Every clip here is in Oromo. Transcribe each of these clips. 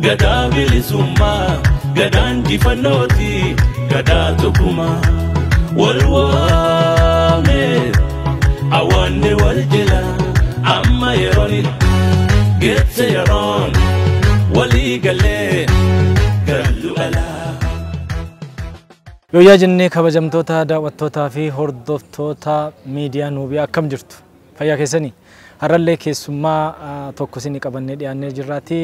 gadaa bilisummaa gadaan jifannooti gadaa tokkummaa wal waame awanne wal jila amma yerooni geesse yeroon walii galee gallu alaa. Yoo jennee kabajamtoota daawwattootaa fi hordoftoota miidiyaa Nuubiyaa akkam jirtu fayyaa keessanii har'allee keessummaa tokko isin qabannee dhiyaannee jirraati.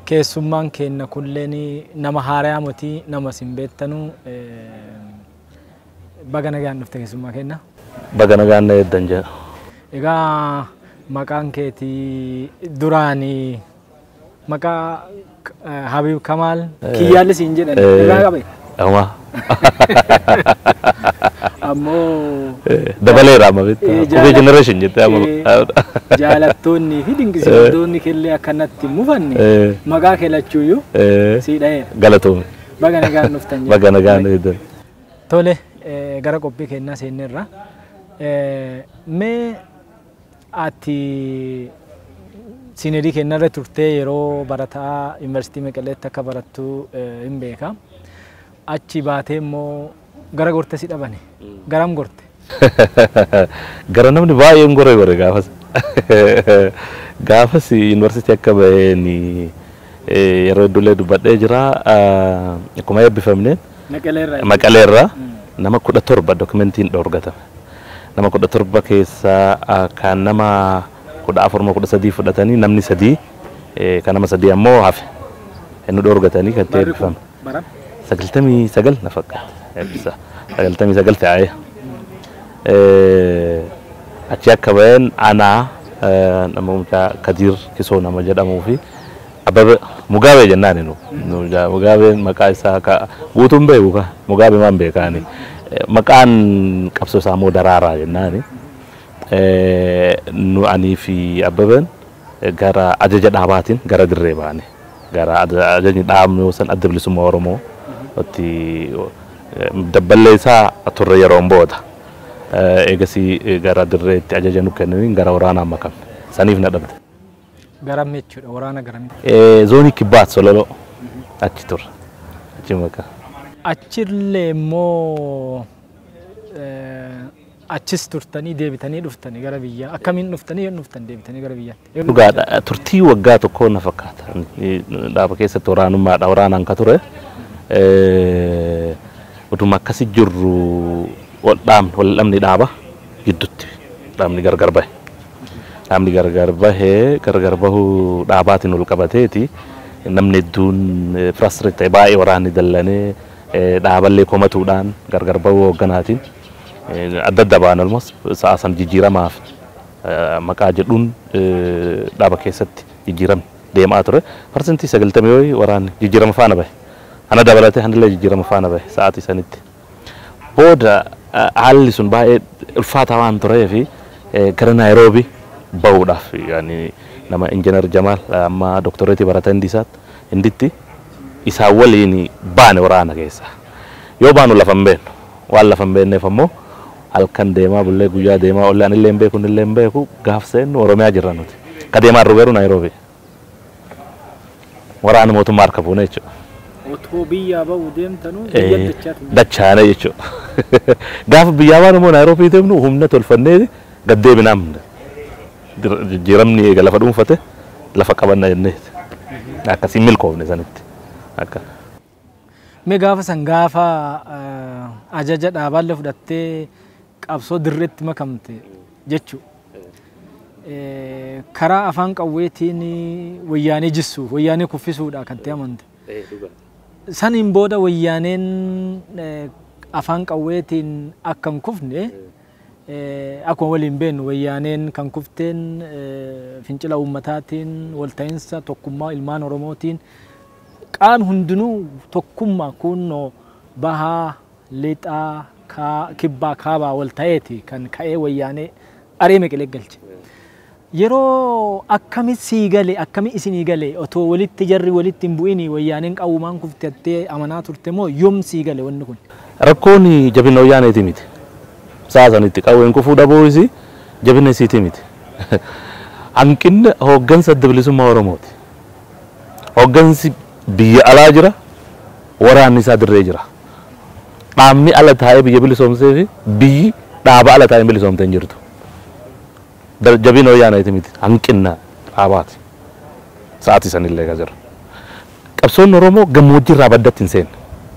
Keessummaan keenya kulleen nama haaraa miti nama isin beektanu baga nagaan dhufte keessummaa keenya. Baga nagaan eeddan jedha. Egaa maqaan keetii duraanii maqaa Habib Kamal Kiyyaalli siin jedhan egaa qabe. Amma. Ammoo dabaleera amma bitta. Ubi generation jette amma. Jaalattoonni fi dinqisiifattoonni kellee akkanatti mufanne maqaa keelachuuyyuu siidhaa'eera. Galatoome. Baga nagaan dhuftan jedha. Baga nagaan eeddan. Tole gara qophii keenyaa seenneerra. Mee ati siinedii keenyarra turtee yeroo barataa yuunivarsiitii Meqaleetti akka barattu hin beeka. Achi baatee immoo gara gorte si dhabane. Garam gorte? Gara namni baay'een gore gaafas. Gaafas yuunivarsiitii akka baheen yeroo iddoolee dubbadhee jira. Akkuma eebbifamneen Maqaleerraa nama 17 dokumentiin dhoorgatame. Nama 17 keessaa kan nama 14 fudhatanii namni 3 kan nama 3 ammoo hafe. Inni dhoorgatanii kan ta'e eebbifame. Sagaltamii sagal na fakkaata eebbisa. Sagaltamii sagal ta'ee achi akka baheen anaa nama Kadir Kisoo nama jedhamuu fi Ababe Mugabe jennaan nu Mugabe maqaa isaa guutuun beeku ka Mugabe maan beekaani maqaan qabsoo isaa immoo Daraaraa jennaani nu anii fi Ababeen gara ajaja dhaabaatiin gara dirree baane gara ajajni dhaabnu san adda bilisummaa Oromoo oti dabbalee isaa turre yeroon booda eegasii gara dirreetti ajaja nu kennuun gara waraanaa makam saniif na dhabde. Garam jechuudha waraana garamii? Zoonii Kibbaat Sololoo achi turre achi maka. Achillee immoo achis turtanii deebitanii dhuftanii gara biyyaa akkamiin dhuftanii deebitanii gara biyyaatti? Dhugaadha turtii waggaa tokko na fakkaata dhaaba keessatti waraanummaadha waraanaan ka ture. Utuma akkasi jirru wal dhabni dhaaba gidduutti dhaabni gargar bahe. Dhaabni gargar bahuu dhaabaatiin ol qabateeti namni hedduun frustrate ta'e baay'ee waraanni dallanee dhaaballee komatuudhaan gargar bahuu hoogganaatiin adda adda ba'an almost sa'a san jijjiiramaaf maqaa jedhuun dhaaba keessatti jijjiirame deemaa ture. Parsentii 90 waraanni jijjiirama faana bahe. Ana dabalatee handillee jijjiirama faana bahe sa'aatii sanitti. Booda haalli sun baay'ee ulfaataa waan turee fi gara Naayiroobii bahuudhaaf nama injiinar Jamaal amma doktoreetii barataa Hinditti isaa waliin baane waraana keessa. Yoo baanu lafa hin beeknu waan lafa hin beekneef ammoo halkan deemaa bullee guyyaa deemaa ollaan illee hin beeku gaaf seennu Oromiyaa jirra nuti. Ka deemaa rubeeru Naayiroobii. Waraana mootummaa harka fuune jechuudha. Otoo biyyaa bahu deemtanuu biyya dachaane jechuudha. Gaafa biyyaa baanu immoo Naayiroobii deemnu humna tolfannee gad deebinaa jijjiiramni eega lafa dhuunfate lafa qabanna jennee akkasiin milkoofne sanitti akka. Mee gaafa san gaafa ajaja dhaabaalle fudhattee qabsoo dirreetti makamte jechuudha. Karaa afaan qawweetiin wayyaanee jissuuf wayyaanee kuffisuudha kan ta'e amante. Saniin booda wayyaaneen afaan qawweetiin akka hin kufne akkuma waliin beeknu wayyaaneen kan kufteen fincila uummataatiin walta'iinsa tokkummaa ilmaan Oromootiin qaam hundinuu tokkummaa kunoo bahaa lixaa kibbaa kaabaa walta'eeti kan ka'ee wayyaanee aree Meqelee galche. Yeroo akkami sii galee akkami isinii galee otoo walitti jarri walitti hin bu'ini wayyaaneen qawumaan kuftettee amanaa turte moo yoom sii galee wanni kun? Rakkoon jabina wayyaaneeti miti. Saasanitti qawween kufuu dhabuusi jabina isiiti miti. Hanqinni hooggansa adda bilisummaa Oromooti. Hooggansi biyya alaa jira waraanni isaa dirree jira dhaabni ala taa'ee biyya bilisoomsee fi biyyi dhaaba ala taa'ee bilisoomtee hin jirtu jabina wayyaanaati miti hanqina dhaabaati sa'aatii sanillee kan jiru qabsoonni Oromoo gammoojjii irraa baddatti hin seenne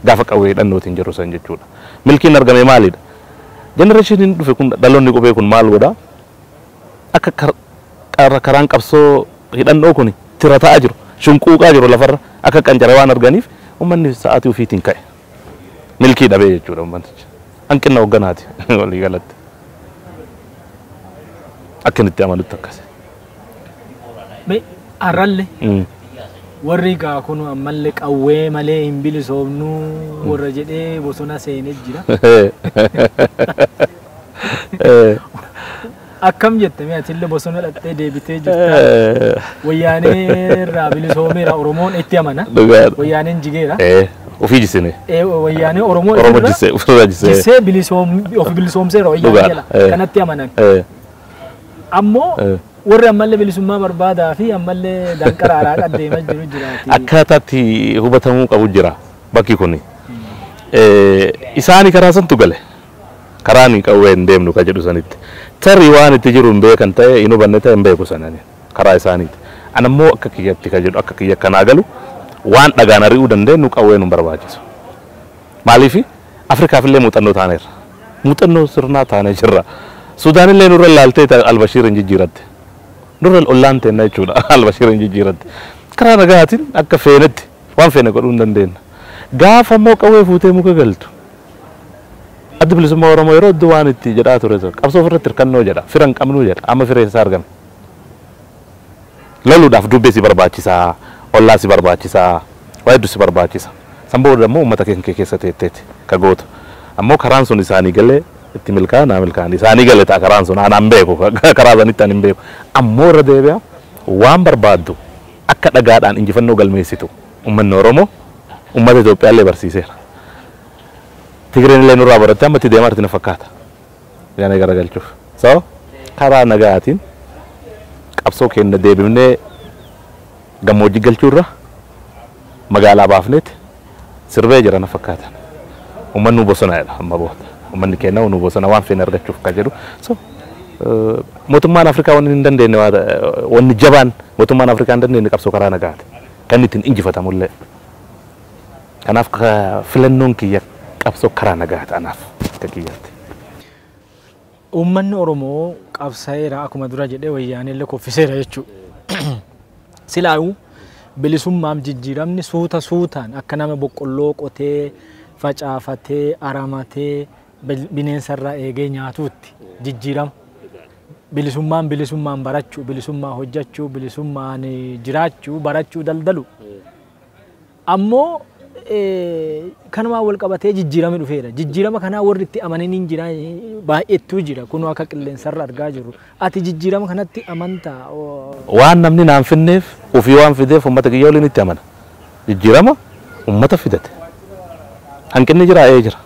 gaafa qawwee hidhannootiin jiru san jechuudha milkiin argame maalidha jenereeshiniin dhufe kun dhaloonni qubee kun maal godha akka karaan qabsoo hidhannoo kun tira ta'aa jiru shunquuqaa jiru lafarra akka qancara waan arganiif ummanni sa'aatii ofiitiin ka'e milkii dhabee jechuudha ummantichi hanqina hogganaati walii galatti akkanitti amalutti akkasi. Arralle warri gaa kun ammallee qawwee malee hin bilisoomnu warra jedhee bosona seenee jira. Akkam jette mee atillee bosona dhattee deebitee jirta. Wayyaanee irraa bilisoomeera Oromoon itti amana. Wayyaaneen jigeera. Ofii jisene. Wayyaanee Oromoo jisee ofi bilisoomseera wayyaanee jala kanatti amanan. Ammoo warri ammallee bilisummaa barbaadaa fi ammallee danqaraaraa qaddeemaa jiru jiraati. Akkaataatti hubatamuu qabu jira bakki kuni. Isaanii karaa santu gale. Karaani qawwee hin deemnu ka jedhu sanitti. Tarii waan itti jiru hin beekan ta'e hin hubanne ta'e hin beeku sanani karaa isaaniiti. Anammoo akka kiyyatti ka jedhu akka kiyya kanaa galu waan dhagaan ari'uu dandeenyu qawwee nu barbaachisu. Maaliif Afrikaaf illee muuxannoo taaneerra. Muuxannoo sirnaa taanee jirra. Sudaan illee nurra laaltee Albashiir hin jijjiiratte. Nurra ollaan teenna jechuudha Albashiir hin jijjiiratte. Karaa nagaatiin akka feenetti waan feene godhuu hin dandeenye. Gaafa immoo qawwee fuutee muka galtu. Adda bilisummaa Oromoo yeroo iddoo waan itti jedhaa ture qabsoo ofirratti hirkannoo jedha firan qabnuu jedha amma firee isaa argame. Loluudhaaf dubbee si barbaachisaa ollaa si barbaachisaa waa hedduu si barbaachisa. San booda immoo uummata keenya keessa teetteeti ka gootu. Ammoo karaan sun isaanii galee itti milkaa'aa isaanii galee ta'a karaan sun anaan beeku karaa sanitti ani hin beeku. Ammoo irra deebi'a waan barbaaddu akka dhagaadhaan injifannoo galmeessitu uummanni Oromoo uummata Itoophiyaa illee barsiiseera. Tigireen illee nurraa baratte amma itti deemaa arti na fakkaata. Yaana garagalchuuf. So karaa nagaatiin qabsoo keenya deebifnee gammoojjii galchuurra magaalaa baafneeti sirbee jira na fakkaata. Uummanni bosonaadha amma booda. Uummanni keenya nu bosona waan feene argachuuf ka jedhu. So mootummaan Afrikaa waan hin dandeenye wanni jabaan mootummaan Afrikaa hin dandeenye qabsoo karaa nagaati. Kan ittiin injifatamullee. Kanaaf filannoon kiyya qabsoo karaa nagaati anaaf akka kiyyaatti. Uummanni Oromoo qabsaa'eera akkuma dura jedhee wayyaanee illee koffiseera jechuudha. Silaayuu bilisummaaf jijjiiramni suuta suutaan akka nama boqqolloo qotee facaafatee aramatee bineensarraa eegee nyaatuutti jijjiirama. Bilisummaan barachuu, bilisummaa hojjechuu, bilisummaan jiraachuu, barachuu, daldalu. Ammoo kanuma wal qabatee jijjiirame dhufeera. Jijjiirama kana warri itti amananii jira baay'eetu jira. Kun akka qilleensarra argaa jirru. Ati jijjiirama kanatti amantaa? Waan namni naan finneef ofii waan fideef uummata kiyya waliin itti amana. Jijjiirama uummata fidate. Hanqinni jira jira.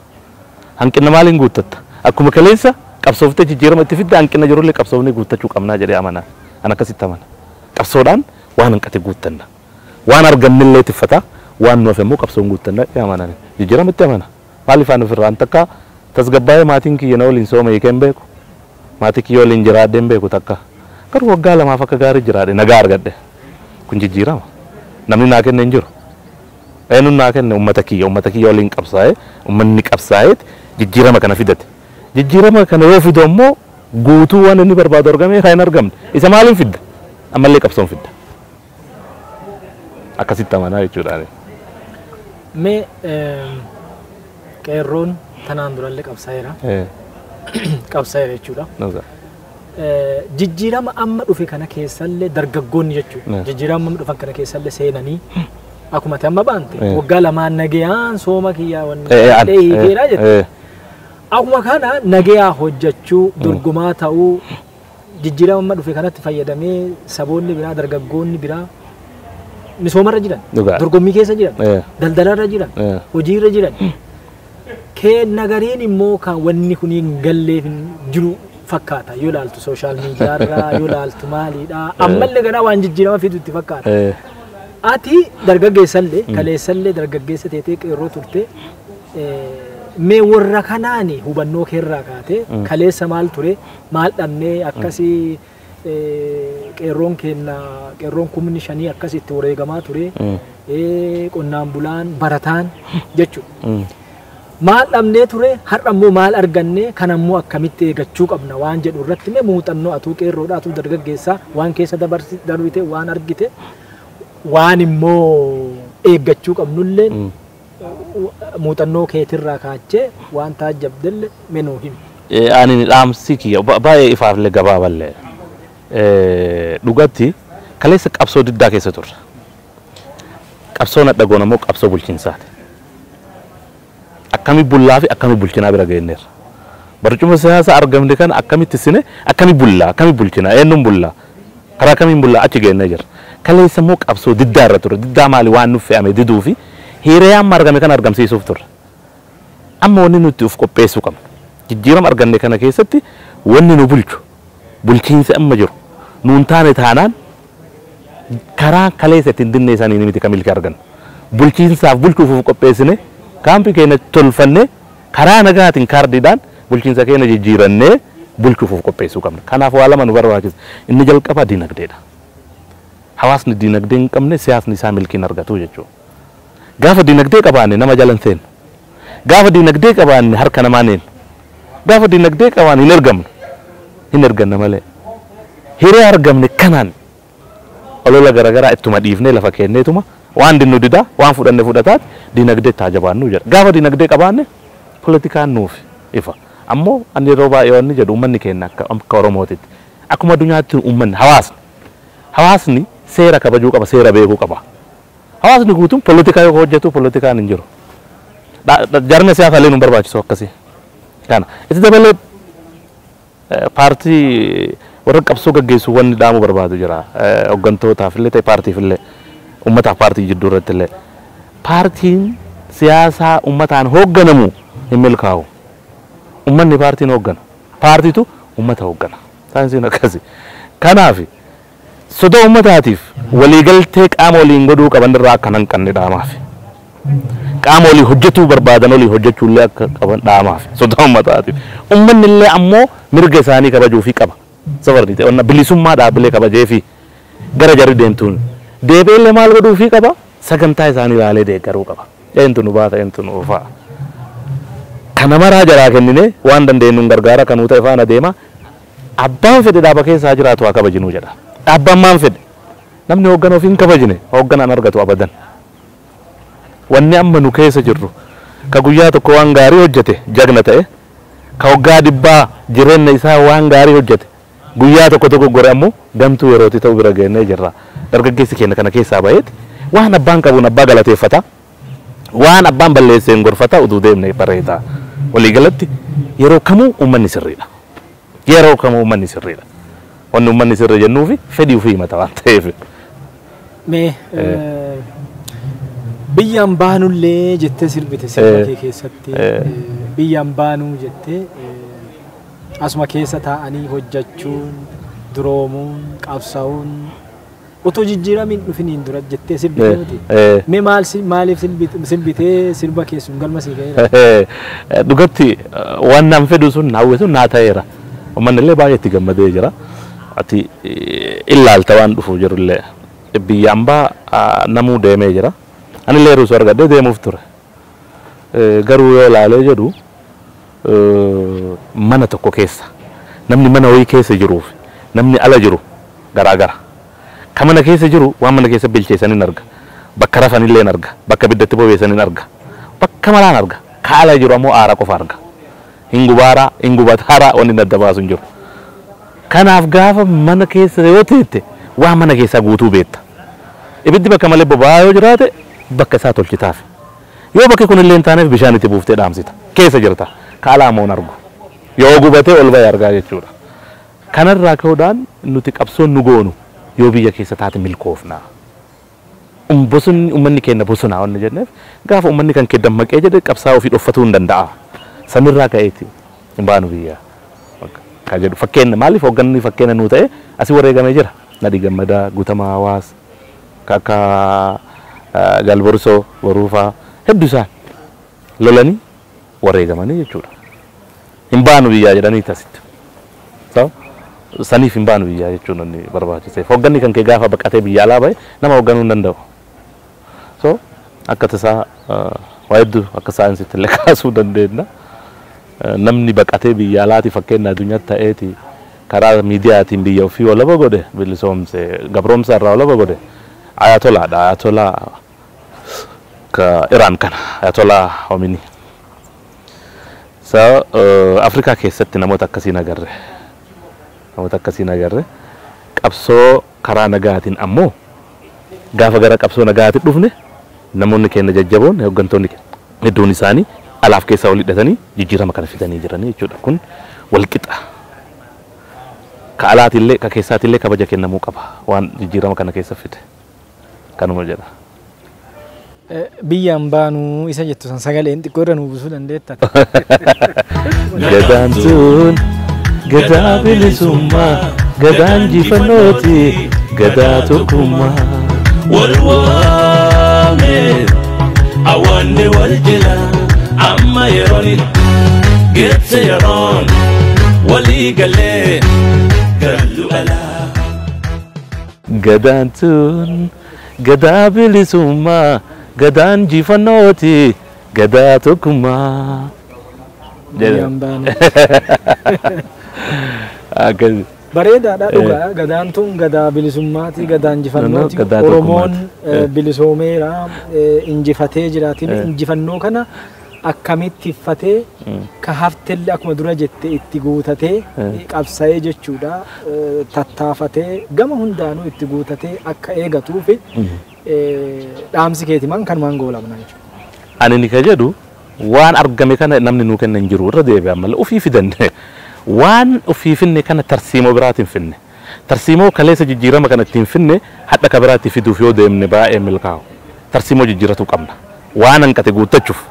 Hanqina maaliin guuttatta? Akkuma kaleessa qabsooftee jijjiirama itti fidde hanqina jirullee qabsoofnee guuttachuu qabnaa jedhee amana. An akkasitti amana. Qabsoodhaan waan hanqate guuttanna. Waan argannillee tiffata. Waan nuuf immoo qabsoon guuttanna amana. Jijjiirama itti amana. Maaliif aan ofirraa an takka tasgabbaa'ee maatiin kiyya na waliin sooma hiikeen beeku. Maatii kiyya waliin jiraadheen beeku takka. Garuu waggaa lamaaf akka gaarii jiraadhe nagaa argadhe. Kun jijjiirama. Namni naa kenne hin jiru. Eenyuun naa kenne uummata kiyya waliin qabsaa'ee uummanni qabsaa'ee jijjiirama kana fidate. Jijjiirama kana yoo fidu immoo guutuu waan inni barbaadu argamee kan hin argamne. Isa maaliin fidda? Ammallee qabsoon fidda. Akkasitti amanaa jechuudha. Mee qeerroon tanaan durallee qabsaa'eera. Qabsaa'eera jechuudha. Jijjiirama amma dhufe kana keessallee dargaggoonni jechuudha. Jijjiirama amma dhufan kana keessallee seenanii akkuma amma baante waggaa lamaan nagayaan sooma kiyyaa wanni hiikeera jette. Akkuma kana nagayaa hojjechuu dorgomaa ta'uu jijjiirama amma dhufe kanatti fayyadamee saboonni biraa dargaggoonni biraa misoomarra jiran dorgommii keessa jiran daldalarra jiran hojiirra jiran kee nagariin immoo kan wanni kun hin galleef jiru fakkaata yoo ilaaltu sooshaal miidiyaarraa yoo ilaaltu maaliidha ammallee ganaa waan jijjiirama fidu itti fakkaata. ati dargaggeessallee kaleessallee dargaggeessa teetee qeerroo turte mee warra kanaani hubannoo keerraa kaate kaleessa maal ture maal dhabnee akkasii qeerroon keenya qeerroon 5,000 akkasitti wareegamaa ture qonnaan bulaan barataan jechuudha. Maal dhabnee ture har'a immoo maal arganne kan ammoo akkamitti eegachuu qabna waan jedhu irratti mee muuxannoo atuu qeerroodha atuu dargaggeessaa waan keessa darbite waan argite waan immoo eeggachuu qabnullee muuxannoo keetirraa kaachee waan taajjabdelle menuu himi. Ani dhaamsi kiyya baay'ee ifaafillee gabaaballee dhugatti kaleessa qabsoo diddaa keessa turre. Qabsoo nadhagoon ammoo qabsoo bulchiinsaati. Akkami bullaa fi akkami bulchinaa bira geenyeerra. Barcuma siyaasaa argamne kana akkamitti sine akkami bullaa akkami bulchinaa eenyuun bullaa karaa kamiin bullaa achi geennee jirra. Kaleessa immoo qabsoo diddaa irra turre diddaa maali waan nuuf fe'ame diduu fi hiriyaan argame kan argamsiisuuf turre. Amma wanni nuti uf qopheessuu qabna. Jijjiirama arganne kana keessatti wanni nu bulchu bulchiinsi amma jiru nuun taane taanaan karaa kaleessa ittiin dinnee isaanii ni miti kamilki arganna. Bulchiinsaaf bulchuuf uf qopheessine kaampii keenya tolfanne karaa nagaatiin kaardiidhaan bulchiinsa keenya jijjiirannee bulchuuf uf qopheessuu qabna. Kanaaf waa lama nu barbaachisa. Inni jalqaba diinagdeedha. Hawaasni diinagdee hin qabne siyaasni isaa milkiin argatu jechuudha. Gaafa diinagdee qabaanne nama jalan seenu. Gaafa diinagdee qabaanne harka namaa neenu. Gaafa diinagdee qabaanne hin ergamnu. Hin erganna malee. Hiree argamne kanaan olola garagaraa ittuma dhiifnee lafa kenneetuma waan dinnu didaa waan fudhanne fudhataat diinagdee taajabaannu jedha. Gaafa diinagdee qabaanne politikaan nuuf ifa. Ammoo ani yeroo baay'ee wanni jedhu uummanni keenya akka Oromootitti akkuma addunyaatti uummanni hawaasni seera kabajuu qaba seera beekuu qaba. Hawaasni guutuun politikaa yoo hojjetu politikaan hin jiru. Jarme siyaasaa illee nu barbaachisu akkasii. Kana itti dabalee paartii warra qabsoo gaggeessu wanni dhaamu barbaadu jira. Hoggantootaaf illee ta'e paartiif illee uummataaf paartii jidduu irratti illee paartiin siyaasaa uummataan hoogganamu hin milkaa'u. Uummanni paartiin hooggana. Paartiitu uummata hooggana. Saayinsiin akkasii. Kanaaf sodaa uummataatiif waliigaltee qaama waliin godhuu qaban irraa akka hin qabne dhaamaaf. Qaama walii hojjetuu barbaadan walii hojjechuu illee akka qaban dhaamaaf sodaa uummataatiif. Uummanni illee ammoo mirga isaanii kabajuufii qaba. Safarri ta'e bilisummaa dhaabbilee kabajee fi gara jarri deemtuun deebi'ee illee maal godhuufii qaba sagantaa isaanii ilaalee deeggaruu qaba. Eentu nu baata eentu nu oofaa. Kana maraa jaraa kennine waan dandeenyuun gargaara kanuu ta'e faana deema. Abbaan fedhe dhaaba keessaa jiraatu haa kabajinuu jedha. Abbaan maan fedhe namni hoogganaa ofii hin kabajine hoogganaan argatu abadan. Wanni amma nu keessa jirru ka guyyaa tokko waan gaarii hojjete jagna ta'e ka waggaa dhibbaa jireenya isaa waan gaarii hojjete guyyaa tokko gore ammoo gamtuu yerooti ta'u bira geennee jirra. Dargaggeessi keenya kana keessaa baheeti waan abbaan qabuun abbaa galateeffata waan abbaan balleesseen gorfata utuu deemne bareeta. Waliigalatti yeroo kamuu uummanni sirriidha. Yeroo kamuu uummanni sirriidha. Wanni uummanni sirrii jennuufi fedhii ofii himata waan ta'eef. Mee biyyaan baanullee jettee sirbite sirba kee keessatti biyyaan baanuu jettee asuma keessa taa'anii hojjechuun duroomuun qabsaa'uun utuu jijjiiramiin dhufiniin dura jettee sirbite nuti. Mee maaliif sirbitee sirba keessuun galma sii ga'eera? Dhugatti waan naan fedhu sun naawwe sun naa ta'eera. Uummanni illee baay'ee itti gammadee jira. Ati ilaalta waan dhufu jirullee biyyaan baa namuu deemee jira. Ani illee rusoo argadhee deemuuf ture. Garuu yoo ilaalee jedhu mana tokko keessa namni mana wayii keessa jiruuf namni ala jiru garaagara. Ka mana keessa jiru waan mana keessa bilcheessaniin arga. Bakka rafanillee arga. Bakka biddatti bobeessaniin arga. Bakka malaan arga. Ka ala jiru ammoo aara qofa arga. Hingubaaraa hingubataaraa wanni adda baasu hin jiru. Kanaaf gaafa mana keessa yoo teette waan mana keessaa guutuu beekta. Ibiddi bakka malee boba'aa yoo jiraate bakka isaa tolchitaaf. Yoo bakki kun illee hin taaneef bishaan itti buuftee dhaamsita. Keessa jirta. Ka alaa ammoo hin argu. Yoo gubatee ol bahee argaa jechuudha. Kanarraa ka'uudhaan nuti qabsoon nu goonu yoo biyya keessa taate milkoofna. Bosonni uummanni keenya bosonaa wanni jenneef gaafa uummanni kan kee dammaqee jedhe qabsaa ofii dhoffatuu hin danda'a. Sanirraa ka'eeti hin baanu biyya. Ka jedhu fakkeenya maaliif hoogganni fakkeenya nuu ta'e asii wareegamee jira. Nadhii Gammadaa Guutamaa Hawaas kakka galborsoo waruufaa hedduu isaan lolanii wareegamanii jechuudha. Hin baanu biyyaa jedhanii tasitti. Saniif hin baanu biyyaa jechuun inni barbaachiseef. Hoogganni kan kee gaafa baqatee biyya alaa bahe nama hoogganuu hin danda'u. So akka tasaa waa hedduu akka saayinsiitti illee kaasuu dandeenya. Namni baqatee biyya alaati fakkeenya addunyaatti ta'eeti karaa miidiyaatiin biyya ofii walaba godhe bilisoomse gabroomsa irraa walaba godhe ayatolaadha. Ayatolaa ka Iraan kana ayatolaa Khomeini. So Afrikaa keessatti namoota akkasiin agarre. Namoota akkasiin agarre qabsoo karaa nagaatiin ammoo gaafa gara qabsoo nagaatiin dhufne namoonni keenya jajjaboon hooggantoonni hedduun isaanii alaaf keessa wal hidhatanii jijjiirama kana fidanii jiranii jechuudha. Kun wal qixa. Ka alaatillee ka keessaatillee kabaja kennamuu qaba waan jijjiirama kana keessa fide. Kanuma jedha. Biyyaan baanuu isa jettu san sagaleen xiqqoo irra nu buusuu dandeetta. Gadaan sun gadaa bilisummaa gadaan injifannooti gadaa tokkummaa. Wal waame awanne wal jila amma yerooni geesse yeroon walii galee gallu alaa. Gadaan sun gadaa bilisummaa gadaan injifannooti gadaa tokkummaa. Biyyaan baanuu. Bareedaadha dhugaa gadaan tun gadaa bilisummaati gadaa injifannooti Oromoon bilisoomeera injifatee jiraatiin injifannoo kana akkamitti iffatee ka haftellee akkuma dura jette itti guutatee qabsa'ee jechuudha tattaafatee gama hundaanuu itti guutatee akka eegatuufi dhaamsi keetiman kanumaan goolabna jechuudha. Ani ni ka jedhu waan argame kana namni nuu kenna hin jiru irra deebi'an malee ofii fidanne. Waan ofii finne kana tarsiimoo biraatiin finne. Tarsiimoo kaleessa jijjiirama kana ittiin finne hadha ka biraatti fiduuf yoo deemne baay'ee milkaa'u. Tarsiimoo jijjiiratu qabna. Waan hanqate guuttachuuf.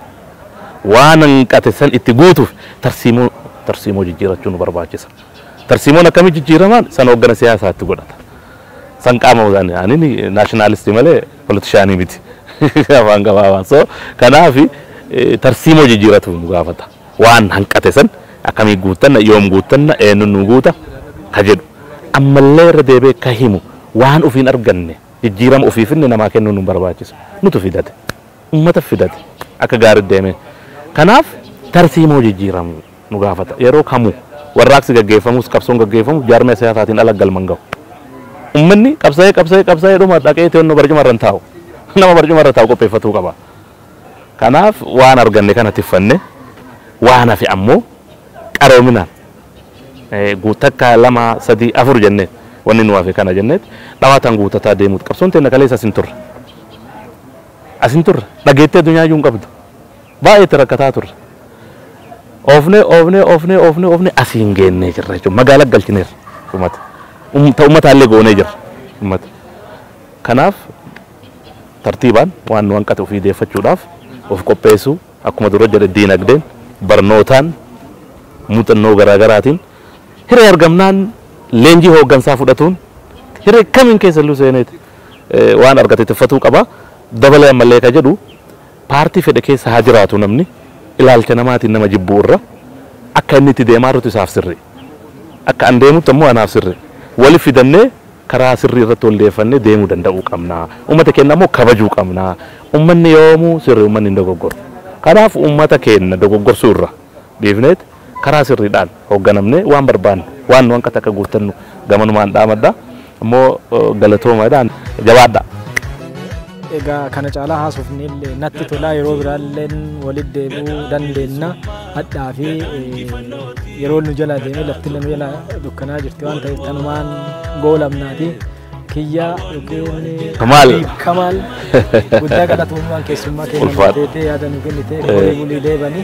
Waan hanqate san itti guutuuf tarsiimoo jijjiirachuu nu barbaachisa. Tarsiimoon akkamii jijjiiramaan san hooggana siyaasaatti godhata. San qaama hoogganaa ani naashinaalistii malee politishaanii miti. Afaan gabaabaan. So kanaaf tarsiimoo jijjiiratu nu gaafata. Waan hanqate san akkamii guutanna yoom guutanna eenyu nu guuta ka jedhu ammallee irra deebee ka himu waan ofiin arganne jijjiirama ofii finne namaa kennuu nu barbaachisu nutu fidate ummata fidate akka gaarii deeme kanaaf tarsiimoo jijjiiramu nu gaafata yeroo kamuu warraaqsi gaggeeffamus qabsoon gaggeeffamu jaarmee siyaasaatiin ala galman gahu ummanni qabsaa'ee dhuma dhaqee teennoo barcuma irra taa'u nama barcuma irra taa'u qopheeffatuu qaba kanaaf waan arganne kana tiffanne waan hafe ammoo qaroominaan guutakka 2 3 4 jenne wanni nu hafe kana jenneet dhawaataan guutataa deemuut qabsoon teenya kaleessa asin turre dhageettee addunyaa iyyuu hin qabdu baay'ee itti rakkataa turre oofnee asiin geennee jirra jechuudha magaalaa galchineerra ummataallee goonee jirra ummata kanaaf tartiibaan waan nu hanqate ofii deeffachuudhaaf of qopheessuu akkuma dura jedhe diinagdeen barnootaan muuxannoo garaagaraatiin hiree argamnaan leenjii hooggansaa fudhatuun hiree kamiin keessa illee seeneeti waan argate tiffatuu qaba dabalee ammallee ka jedhu paartii fedhe keessa haa jiraatu namni ilaalcha namaatiin nama jibbuu irra akka inni itti deemaa jirutu isaaf sirri akka an deemutti ammoo anaaf sirri wali fidannee karaa sirrii irratti wal deeffannee deemuu danda'uu qabna ummata keenya ammoo kabajuu qabna ummanni yoomuu sirri ummanni hin dogoggoru kanaaf ummata keenya dogoggorsuu irra dhiifneet karaa sirriidhaan hoogganamne waan barbaanne waan nu hanqate akka guutannu gamanumaan dhaamadda ammoo galatoomaadhaan jabaadha. Egaa kana caalaa haasofnillee natti tolaa yeroo biraalleen walitti deebi'uu dandeenya hadhaa fi yeroo nu jala deemee lafti nu jala dukkanaa jirti waan ta'eef tanumaan goolabnaati kiyya yookiin Kamaal guddaa kadhatuummaan keessummaa keenya teetee yaada nu kennite horii bulii deebanii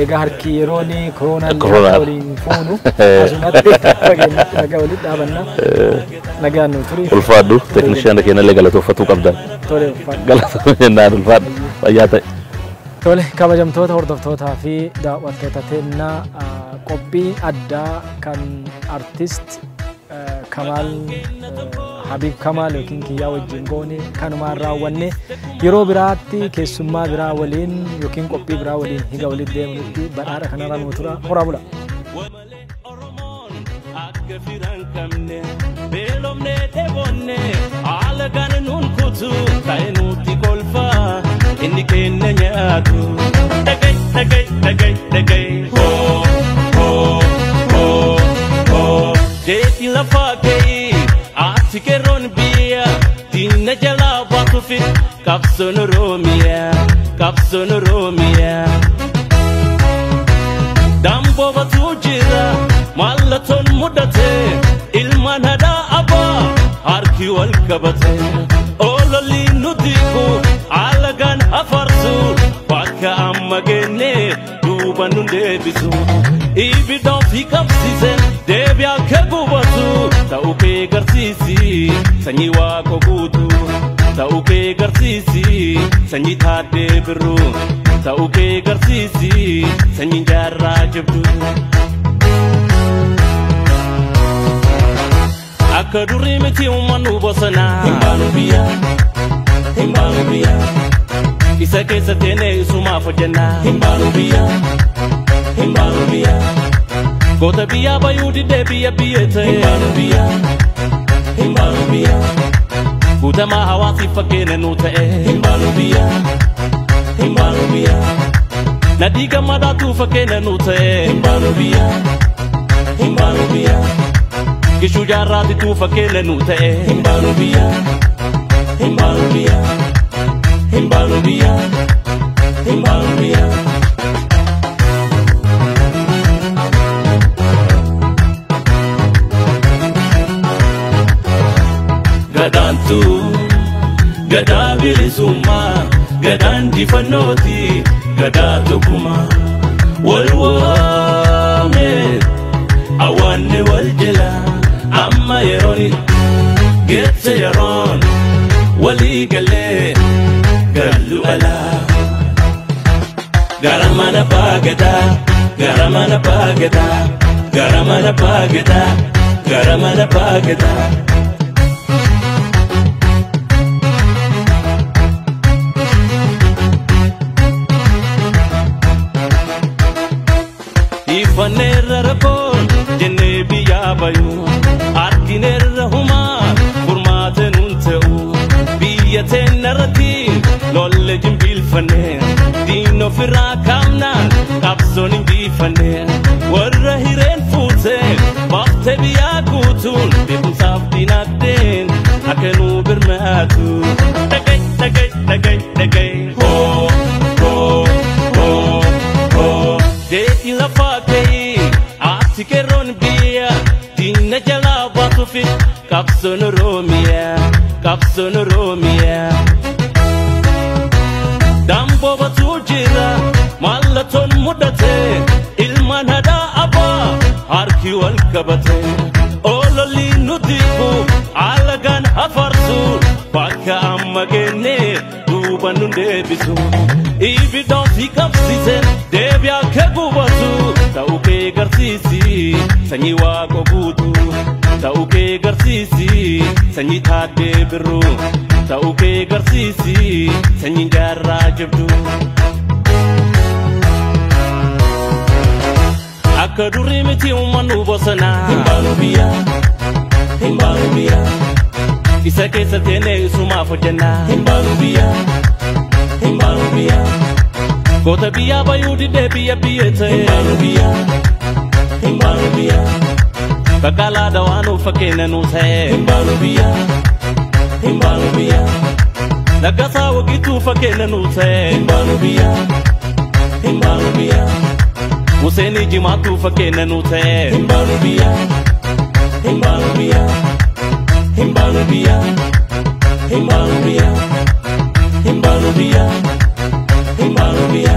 egaa harki yeroon koronaan waliin fuunu asumatti fageenyatti nagaa walitti dhaabanna nagaan nu turi ulfaadhu teeknishiyaana keenya illee galatooffatuu qabdan tole ulfaadhu galatoomaa jennaan ulfaadhu fayyaa ta'e. Tole kabajamtoota hordoftootaa fi daawwattoota teennaa qophiin addaa kan artist Kamaal Habib Kamal yookiin kiyyaa wajjin goone kanumaan raawwanne yeroo biraatti keessummaa biraa waliin yookiin qophii biraa waliin higa walitti deemnutti badhaadha kanarra nu tura horaa bula. Belomne tebonne alagan nun kutu kainuti kolfa inni kenne nyaatu dagay ho ho ho ho jeti la fakei atikeron bia dinna jala batu fit kapson romia dambo batu jira malaton mudate ilman hada aba harki wal kabate ololi nudiku alagan afarsu baka amagene duban ndebisu ibi don't pick up season debya kegubatu tauke garsisi sanyi wa kogutu tauke garsisi sanyi tade biru tauke garsisi sanyi jarra jabdu akaduri meti umanu bosana himbalubia isake satene isuma fajana himbalubia kota biya bayudi debiya biyete himbalubia kutama hawasi fakene nutae himbalubia nadiga madatu fakene nutae himbalubia kishu jarati tu fakele nutae himbalubia gadantu gadabilisuma gadan difanoti gadatokuma walwame awanne waljala amma yeroni get yaron wali gale galu ala garamana bagada ifanera rakon jenne biya bayu arkinerra huma furmate nunteu biyaten narati lolle jimbil fane dino fira kamna kapsoni bifane warra hiren fute bafte biya kutun bibum sabdinaten akenu birmatu dagay ho de ila fakei atikeron biya dinna jala batu fit kapson romia dambo batu jira malaton mudate ilman hada aba harki wal kabate ololi nudiku alagan afarsu baka amagene duban ndebisu ibi don't pick up season debya kegubatu tauke garsisi sanyi wa kogutu tauke garsisi sanyi tade biru tauke garsisi sanyi jarra jabdu akaduri meti umanu bosana himbalubia isake satene isuma fajana himbalubia kota biya bayudi debiya biyete himbalubia kakala dawanu fakene nuse himbalubia nagasa wagitu fakene nuse himbalubia museni jimatu fakene nuse himbalubia himbalubia